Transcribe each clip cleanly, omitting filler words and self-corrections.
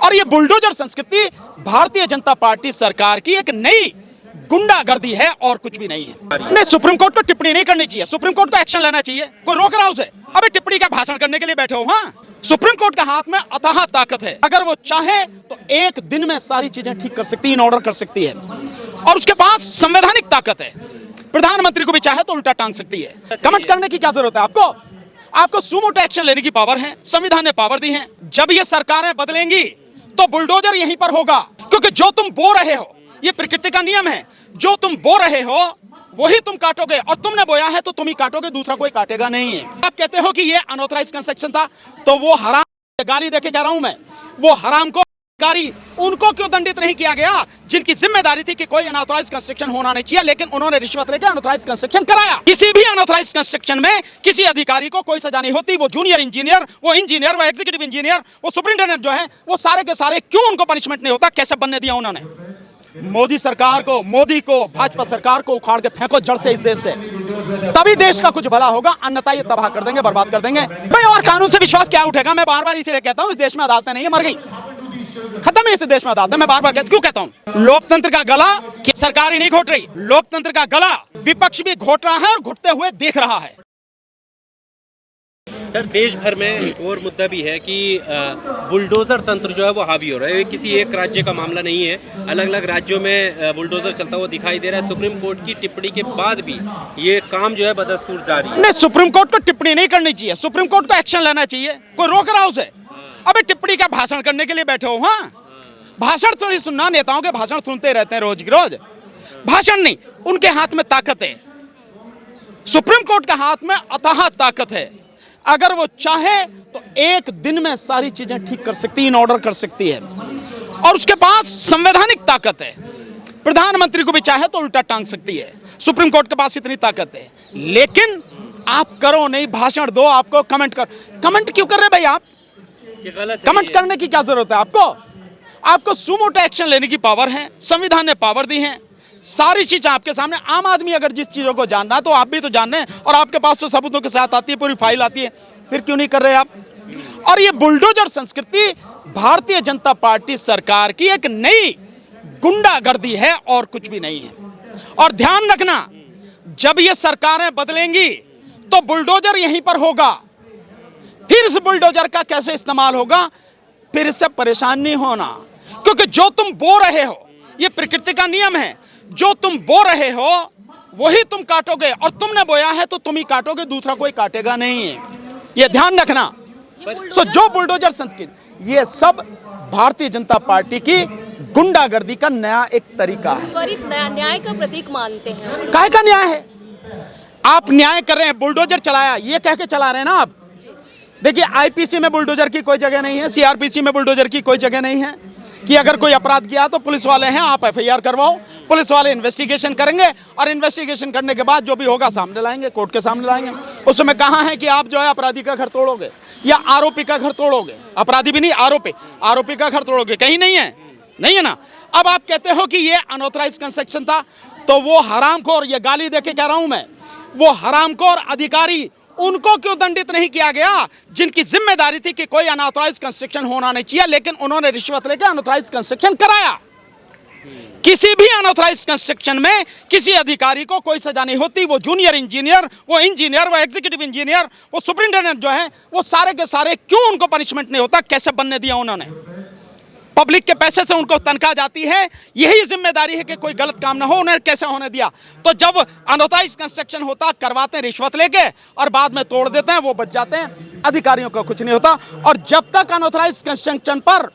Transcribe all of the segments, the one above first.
और ये बुलडोजर संस्कृति भारतीय जनता पार्टी सरकार की एक नई गुंडागर्दी है और कुछ भी नहीं है। नहीं, सुप्रीम कोर्ट को टिप्पणी नहीं करनी चाहिए, सुप्रीम कोर्ट को एक्शन लेना चाहिए। कोई रोक रहा है उसे? अबे टिप्पणी का भाषण करने के लिए बैठे हो? हाँ, सुप्रीम कोर्ट के हाथ में अथाह ताकत है। अगर वो चाहे तो एक दिन में सारी चीजें ठीक कर सकती है, इन ऑर्डर कर सकती है। और उसके पास संवैधानिक ताकत है। प्रधानमंत्री को भी चाहे तो उल्टा टांग सकती है। कमेंट करने की क्या जरूरत है आपको? आपको सुमोटो एक्शन लेने की पावर है, संविधान ने पावर दी है। जब ये सरकारें बदलेंगी तो बुलडोजर यहीं पर होगा, क्योंकि जो तुम बो रहे हो ये प्रकृति का नियम है। जो तुम बो रहे हो वही तुम काटोगे, और तुमने बोया है तो तुम ही काटोगे, दूसरा कोई काटेगा नहीं है। आप कहते हो कि ये अनऑथराइज्ड कंस्ट्रक्शन था, तो वो हराम, गाली देके कह रहा हूं मैं, वो हराम को कारी उनको क्यों दंडित नहीं किया गया जिनकी जिम्मेदारी थी कि कोई अनऑथराइज्ड कंस्ट्रक्शन होना नहीं चाहिए, लेकिन उन्होंने रिश्वत लेकर अनऑथराइज्ड कंस्ट्रक्शन कराया। किसी भी अनऑथराइज्ड कंस्ट्रक्शन में किसी अधिकारी को कोई सजा नहीं होती। वो जूनियर इंजीनियर, वो इंजीनियर, वो एग्जीक्यूटिव इंजीनियर, वो सुपरिटेंडेंट जो है, वो सारे के सारे क्यों उनको पनिशमेंट नहीं होता? कैसे बनने दिया उन्होंने? मोदी सरकार को, मोदी को, भाजपा सरकार को उखाड़ के फेंको जड़ से इस देश से, तभी देश का कुछ भला होगा, अन्यथा ये तबाह कर देंगे, बर्बाद कर देंगे भाई। और कानून से विश्वास क्या उठेगा? मैं बार बार इसीलिए कहता हूं इस देश में अदालतें नहीं है, मर गई, खत्म है इस देश में अदालतें। मैं बार बार क्यों कहता हूं? लोकतंत्र का गला सरकार ही नहीं घोट रही, लोकतंत्र का गला विपक्ष भी घोट रहा है और घुटते हुए देख रहा है। सर, देश भर में और मुद्दा भी है कि बुलडोजर तंत्र जो है वो हावी हो रहा है। किसी एक राज्य का मामला नहीं है, अलग अलग राज्यों में बुलडोजर चलता हुआ दिखाई दे रहा है। सुप्रीम कोर्ट की टिप्पणी के बाद भी ये काम जो है बदस्तूर जारी है। नहीं, सुप्रीम कोर्ट को टिप्पणी नहीं करनी चाहिए, सुप्रीम कोर्ट को एक्शन लेना चाहिए। कोई रोक रहा है उसे? अबे टिप्पणी का भाषण करने के लिए बैठे हो? हाँ, भाषण थोड़ी सुनना, नेताओं के भाषण सुनते रहते हैं रोज रोज। भाषण नहीं, उनके हाथ में ताकत है, सुप्रीम कोर्ट के हाथ में अथाह ताकत है। अगर वो चाहे तो एक दिन में सारी चीजें ठीक कर सकती है, इन ऑर्डर कर सकती है। और उसके पास संवैधानिक ताकत है। प्रधानमंत्री को भी चाहे तो उल्टा टांग सकती है। सुप्रीम कोर्ट के पास इतनी ताकत है। लेकिन आप करो नहीं, भाषण दो, आपको कमेंट कर, कमेंट क्यों कर रहे भाई आप? कमेंट करने की क्या जरूरत है आपको? आपको सुमोटो एक्शन लेने की पावर है, संविधान ने पावर दी है। सारी चीजें आपके सामने। आम आदमी अगर जिस चीजों को जानना है तो आप भी तो जानना है, और आपके पास तो सबूतों के साथ आती है, पूरी फाइल आती है, फिर क्यों नहीं कर रहे आप? और ये बुलडोजर संस्कृति भारतीय जनता पार्टी सरकार की एक नई गुंडागर्दी है और कुछ भी नहीं है। और ध्यान रखना, जब ये सरकारें बदलेंगी तो बुलडोजर यहीं पर होगा। फिर इस बुलडोजर का कैसे इस्तेमाल होगा, फिर इससे परेशान नहीं होना, क्योंकि जो तुम बो रहे हो ये प्रकृति का नियम है। जो तुम बो रहे हो वही तुम काटोगे, और तुमने बोया है तो तुम ही काटोगे, दूसरा कोई काटेगा नहीं है, ये ध्यान रखना। जो बुलडोजर संस्कृति, ये सब भारतीय जनता पार्टी की गुंडागर्दी का नया एक तरीका है। त्वरित न्याय का प्रतीक मानते हैं। काहे का न्याय है? आप न्याय कर रहे हैं, बुलडोजर चलाया ये कह के चला रहे हैं ना आप। देखिए, आईपीसी में बुलडोजर की कोई जगह नहीं है, सीआरपीसी में बुलडोजर की कोई जगह नहीं है कि अगर कोई अपराध किया तो पुलिस वाले हैं, आप एफआईआर करवाओ, पुलिस वाले इन्वेस्टिगेशन करेंगे, और इन्वेस्टिगेशन करने के बाद जो भी होगा सामने लाएंगे, कोर्ट के सामने लाएंगे। उसमें कहाँ है कि आप जो है अपराधी का घर तोड़ोगे या आरोपी का घर तोड़ोगे? अपराधी भी नहीं, आरोपी का घर तोड़ोगे, कहीं नहीं है, नहीं है ना। अब आप कहते हो कि ये अनऑथराइज्ड कंस्ट्रक्शन था, तो वो हरामखोर, ये गाली देके कह रहा हूं मैं, वो हरामखोर अधिकारी उनको क्यों दंडित नहीं किया गया जिनकी जिम्मेदारी थी कि कोई अनऑथराइज्ड कंस्ट्रक्शन होना नहीं चाहिए, लेकिन उन्होंने रिश्वत लेकर अनऑथराइज्ड कंस्ट्रक्शन कराया। किसी भी अनऑथराइज्ड कंस्ट्रक्शन में किसी अधिकारी को कोई सजा नहीं होती। वो जूनियर इंजीनियर, वो इंजीनियर, वो एग्जीक्यूटिव इंजीनियर, वो सुपरिटेंडेंट जो है, वो सारे के सारे क्यों उनको पनिशमेंट नहीं होता? कैसे बनने दिया उन्होंने? पब्लिक के पैसे से उनको तनख्वाह जाती है, यही जिम्मेदारी है कि कोई गलत काम ना हो, उन्हें कैसे होने दिया? तो जब अनऑथराइज्ड कंस्ट्रक्शन होता, करवाते हैं रिश्वत लेके और बाद में तोड़ देते हैं, वो बच जाते हैं, अधिकारियों को कुछ नहीं होता। और जब तक अनऑथराइज्ड कंस्ट्रक्शन पर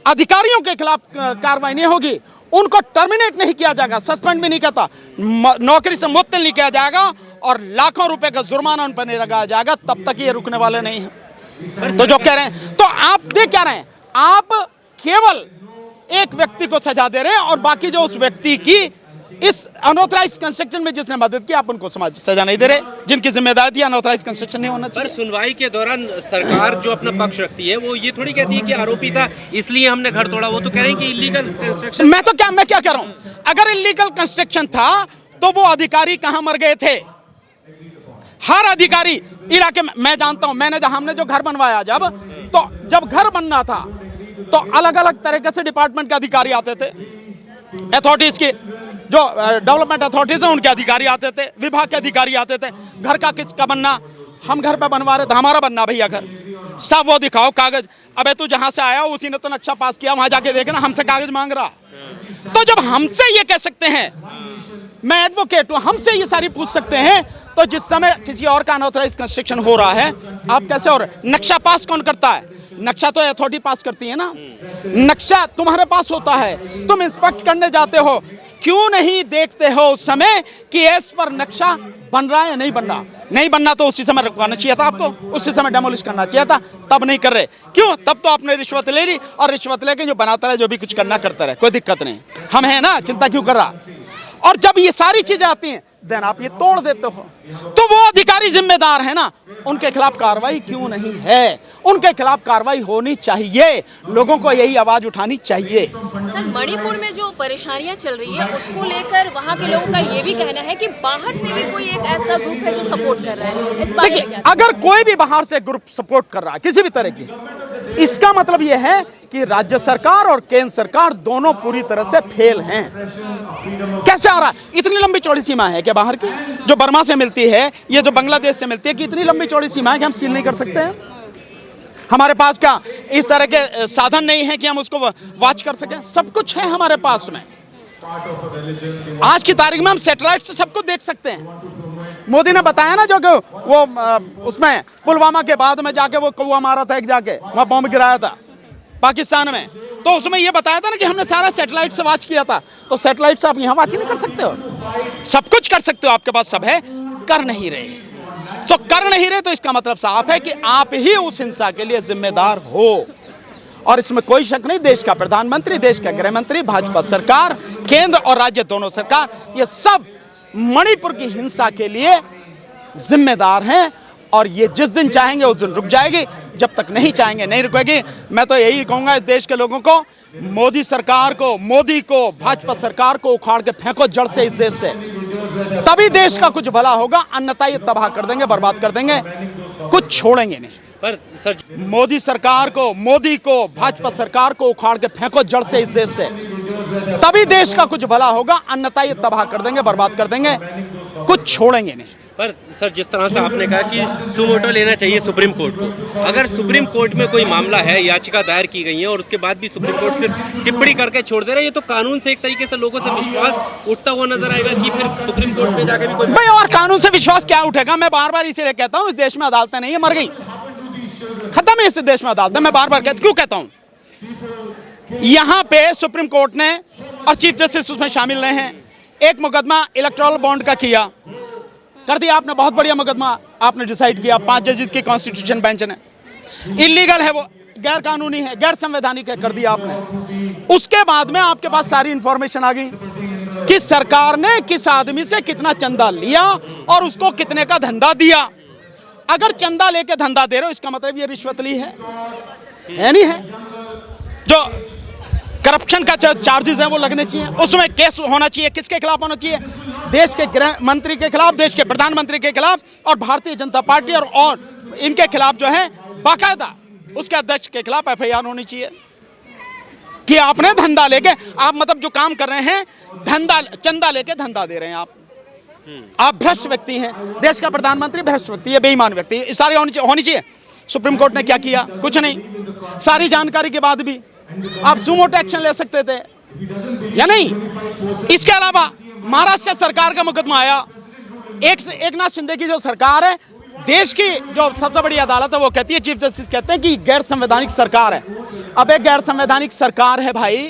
अधिकारियों के खिलाफ कार्रवाई नहीं होगी, उनको टर्मिनेट नहीं किया जाएगा, सस्पेंड भी नहीं करता, नौकरी से मुअत्तल नहीं किया जाएगा, और लाखों रुपए का जुर्माना उन पर नहीं लगाया जाएगा, तब तक ये रुकने वाले नहीं हैं। तो जो कह रहे हैं, तो आप देख क्या रहे हैं, आप केवल एक व्यक्ति को सजा दे रहे हैं, और बाकी जो उस व्यक्ति की इस अनऑथराइज्ड कंस्ट्रक्शन में जिसने मदद की, आप उनको सजा नहीं दे रहे, जिनकी जिम्मेदारी थी अनऑथराइज्ड कंस्ट्रक्शन नहीं होना चाहिए। पर सुनवाई के दौरान सरकार जो अपना पक्ष रखती है, वो ये थोड़ी कहती है कि आरोपी था इसलिए हमने घर तोड़ा। वो तो कह रहे हैं कि इलीगल कंस्ट्रक्शन। मैं क्या कह रहा हूं, अगर इलीगल कंस्ट्रक्शन था तो वो अधिकारी कहां मर गए थे? हर अधिकारी इलाके में, मैं जानता हूं, हमने जो घर बनवाया, जब घर बनना था तो अलग अलग तरीके से डिपार्टमेंट के अधिकारी आते थे, अथॉरिटीज के जो डेवलपमेंट अथॉरिटीज है उनके अधिकारी आते थे, विभाग के अधिकारी आते थे। घर का किसका बनना, हम घर पे बनवा रहे थे, हमारा बनना भैया घर, सब वो दिखाओ कागज। अबे तू जहां से आया उसी ने तो नक्शा पास किया, वहां जाके देखना हमसे कागज मांग रहा। तो जब हमसे ये कह सकते हैं, मैं एडवोकेट हूं, हमसे ये सारी पूछ सकते हैं, तो जिस समय किसी और का अनऑथराइज्ड कंस्ट्रक्शन हो रहा है, आप कैसे? और नक्शा पास कौन करता है? नक्शा तो अथॉरिटी पास करती है ना। नक्शा तुम्हारे पास होता है, तुम इंस्पेक्ट करने जाते हो, क्यों नहीं देखते हो उस समय कि इस पर नक्शा बन रहा है या नहीं बन रहा? नहीं बनना तो उसी समय रुकवाना चाहिए था आपको, उसी समय डेमोलिश करना चाहिए था, तब नहीं कर रहे। क्यों? तब तो आपने रिश्वत ले ली, और रिश्वत लेके जो बनाता रहे, जो भी कुछ करना करता रहे, कोई दिक्कत नहीं, हम हैं ना, चिंता क्यों कर रहा? और जब ये सारी चीजें आती हैं, देन आप ये तोड़ देते हो, तो वो अधिकारी जिम्मेदार है ना, उनके खिलाफ कार्रवाई क्यों नहीं है? उनके खिलाफ कार्रवाई होनी चाहिए, लोगों को यही आवाज उठानी चाहिए। सर, मणिपुर में जो परेशानियां चल रही है उसको लेकर वहाँ के लोगों का ये भी कहना है कि बाहर से भी कोई एक ऐसा ग्रुप है जो सपोर्ट कर रहा है। इस बारे में क्या? अगर कोई भी बाहर से ग्रुप सपोर्ट कर रहा है किसी भी तरह की, इसका मतलब यह है कि राज्य सरकार और केंद्र सरकार दोनों पूरी तरह से फेल हैं। कैसे आ रहा है? इतनी लंबी चौड़ी सीमा है क्या बाहर की, जो बर्मा से मिलती है, ये जो बांग्लादेश से मिलती है, कि इतनी लंबी चौड़ी सीमा है कि हम सील नहीं कर सकते हैं? हमारे पास क्या इस तरह के साधन नहीं है कि हम उसको वॉच कर सकें? सब कुछ है हमारे पास में। आज की तारीख में हम सैटेलाइट से सब कुछ देख सकते हैं। मोदी ने बताया ना, जो कि वो उसमें पुलवामा के बाद में जाके वो कौवा मारा था, एक जाके वहां बॉम्ब गिराया था पाकिस्तान में, तो उसमें ये बताया था ना कि हमने सारा सैटेलाइट से वॉच किया था। तो सैटेलाइट से आप यहाँ वॉच नहीं कर सकते हो? सब कुछ कर सकते हो, आपके पास सब है, कर नहीं रहे। तो कर नहीं रहे, तो इसका मतलब साफ है कि आप ही उस हिंसा के लिए जिम्मेदार हो, और इसमें कोई शक नहीं। देश का प्रधानमंत्री, देश का गृह मंत्री, भाजपा सरकार, केंद्र और राज्य दोनों सरकार, ये सब मणिपुर की हिंसा के लिए जिम्मेदार हैं, और ये जिस दिन चाहेंगे उस दिन रुक जाएगी, जब तक नहीं चाहेंगे नहीं रुकेगी। मैं तो यही कहूंगा इस देश के लोगों को, मोदी सरकार को, मोदी को, भाजपा सरकार को उखाड़ के फेंको जड़ से इस देश से, तभी देश का कुछ भला होगा, अन्यथा ये तबाह कर देंगे, बर्बाद कर देंगे, कुछ छोड़ेंगे नहीं। पर सर, मोदी सरकार को, मोदी को, भाजपा सरकार को उखाड़ के फेंको जड़ से इस देश से, तभी देश का कुछ भला होगा, अन्यथा ये तबाह कर देंगे, बर्बाद कर देंगे, कुछ छोड़ेंगे नहीं। पर सर, जिस तरह से आपने कहा कि सुमोटो लेना चाहिए सुप्रीम कोर्ट को, अगर सुप्रीम कोर्ट में कोई मामला है, याचिका दायर की गई है, और उसके बाद भी सुप्रीम कोर्ट सिर्फ टिप्पणी करके छोड़ दे रहा है, ये तो कानून से एक तरीके से लोगों से विश्वास उठता हुआ नजर आएगा कि फिर सुप्रीम कोर्ट में जाके भी कोई भाई, और कानून से विश्वास क्या उठेगा? मैं बार बार इसीलिए कहता हूँ, इस देश में अदालतें नहीं है, मर गई, खत्म है इस देश में अदालतें। मैं बार बार क्यों कहता हूँ? यहाँ पे सुप्रीम कोर्ट ने, और चीफ जस्टिस उसमें शामिल नहीं है, एक मुकदमा इलेक्टोरल बॉन्ड का किया, कर दिया आपने, बहुत बढ़िया मुकदमा आपने डिसाइड किया, 5 जजेस की कॉन्स्टिट्यूशन बेंच ने, इलीगल है वो, गैर कानूनी है, गैर संवैधानिक है, कर दिया आपने। उसके बाद में आपके पास सारी इंफॉर्मेशन आ गई कि सरकार ने किस आदमी से कितना चंदा लिया और उसको कितने का धंधा दिया। अगर चंदा लेके धंधा दे रहे हो, इसका मतलब ये रिश्वत ली है नहीं है? जो करप्शन का चार्जेस हैं वो लगने चाहिए, उसमें केस होना चाहिए, किसके खिलाफ होना चाहिए? देश के गृह मंत्री के खिलाफ, देश के प्रधानमंत्री के खिलाफ, और भारतीय जनता पार्टी और इनके खिलाफ जो है बाकायदा उसके अध्यक्ष के खिलाफ एफआईआर होनी चाहिए कि आपने धंधा लेके, आप मतलब जो काम कर रहे हैं, धंधा, चंदा लेके धंधा दे रहे हैं आप भ्रष्ट व्यक्ति हैं। देश का प्रधानमंत्री भ्रष्ट व्यक्ति है, बेईमान व्यक्ति है, सारी होनी चाहिए। सुप्रीम कोर्ट ने क्या किया? कुछ नहीं। सारी जानकारी के बाद भी आप सुमोटो एक्शन ले सकते थे या नहीं? इसके अलावा महाराष्ट्र सरकार का मुकदमा आया, एकनाथ शिंदे की जो सरकार है, देश की जो सबसे बड़ी अदालत है, वो कहती है, चीफ जस्टिस कहते हैं कि गैर संवैधानिक सरकार है। अब एक गैर संवैधानिक सरकार है भाई,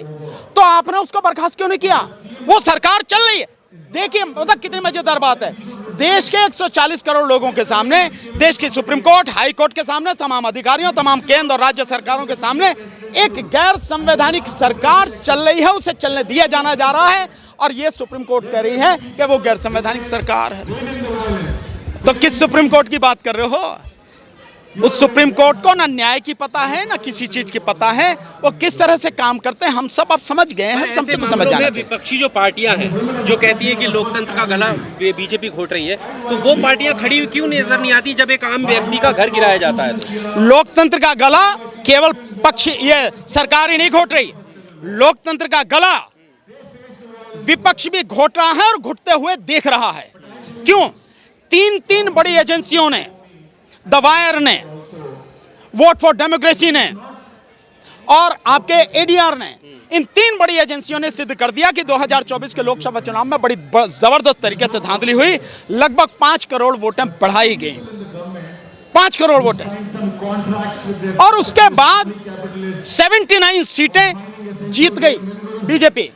तो आपने उसको बर्खास्त क्यों नहीं किया? वो सरकार चल रही है। देखिए मतलब कितनी मजेदार बात है, देश के 140 करोड़ लोगों के सामने, देश की सुप्रीम कोर्ट, हाई कोर्ट के सामने, तमाम अधिकारियों, तमाम केंद्र और राज्य सरकारों के सामने एक गैर संवैधानिक सरकार चल रही है, उसे चलने दिया जाना जा रहा है, और ये सुप्रीम कोर्ट कह रही है कि वो गैर संवैधानिक सरकार है। तो किस सुप्रीम कोर्ट की बात कर रहे हो? उस सुप्रीम कोर्ट को ना न्याय की पता है ना किसी चीज की पता है, वो किस तरह से काम करते हैं हम सब अब समझ गए हैं, ऐसे समझ मामलों जाना में चाहिए। विपक्षी जो पार्टियां हैं जो कहती है कि लोकतंत्र का गला बीजेपी घोट रही है, तो वो पार्टियां खड़ी क्यों नजर नहीं आती जब एक आम व्यक्ति का घर गिराया जाता है तो? लोकतंत्र का गला केवल पक्ष ये सरकार ही नहीं घोट रही, लोकतंत्र का गला विपक्ष भी घोट रहा है और घुटते हुए देख रहा है। क्यों? तीन बड़ी एजेंसियों ने, द वायर ने, वोट फॉर डेमोक्रेसी ने और आपके एडीआर ने, इन तीन बड़ी एजेंसियों ने सिद्ध कर दिया कि 2024 के लोकसभा चुनाव में बड़ी जबरदस्त तरीके से धांधली हुई। लगभग 5 करोड़ वोटें बढ़ाई गई, 5 करोड़ वोटें, और उसके बाद 79 सीटें जीत गई बीजेपी।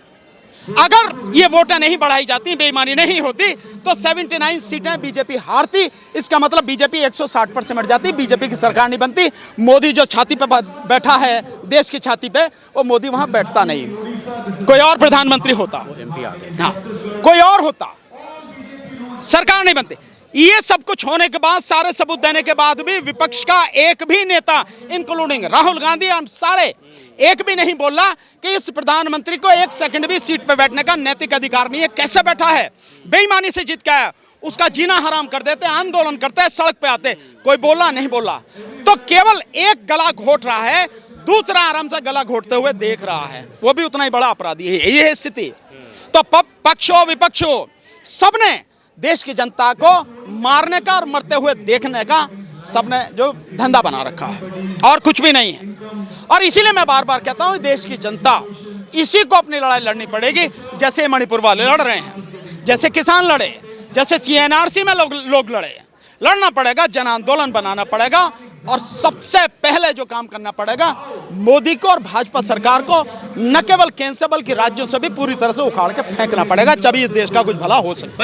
अगर ये वोटें नहीं बढ़ाई जाती, बेईमानी नहीं होती, तो 79 सीटें बीजेपी हारती। इसका मतलब बीजेपी 160 पर सिमट जाती, बीजेपी की सरकार नहीं बनती। मोदी जो छाती पे बैठा है, देश की छाती पे, वो मोदी वहां बैठता नहीं, कोई और प्रधानमंत्री होता, हाँ, कोई और होता, सरकार नहीं बनती। ये सब कुछ होने के बाद, सारे सबूत देने के बाद भी विपक्ष का एक भी नेता, इंक्लूडिंग राहुल गांधी और सारे, एक भी नहीं बोला कि इस प्रधानमंत्री को एक सेकंड भी सीट पर बैठने का नैतिक अधिकार नहीं है। कैसे बैठा है? बेईमानी से जीत के आया, उसका जीना हराम कर देते, आंदोलन करते हैं, सड़क पे आते, कोई बोला नहीं बोला। तो केवल एक गला घोट रहा है, दूसरा आराम से गला घोटते हुए देख रहा है, वो भी उतना ही बड़ा अपराधी है। ये है स्थिति। तो पक्ष हो विपक्ष हो, सबने देश की जनता को मारने का और मरते हुए देखने का सबने जो धंधा बना रखा है, और कुछ भी नहीं है। और इसीलिए मैं बार बार कहता हूं, देश की जनता इसी को अपनी लड़ाई लड़नी पड़ेगी, जैसे मणिपुर वाले लड़ रहे हैं, जैसे किसान लड़े, जैसे CNRC में लोग लड़े। लड़ना पड़ेगा, जन आंदोलन बनाना पड़ेगा, और सबसे पहले जो काम करना पड़ेगा, मोदी को और भाजपा सरकार को न केवल केंद्र से बल्कि राज्यों से भी पूरी तरह से उखाड़ के फेंकना पड़ेगा, तभी इस देश का कुछ भला हो सके।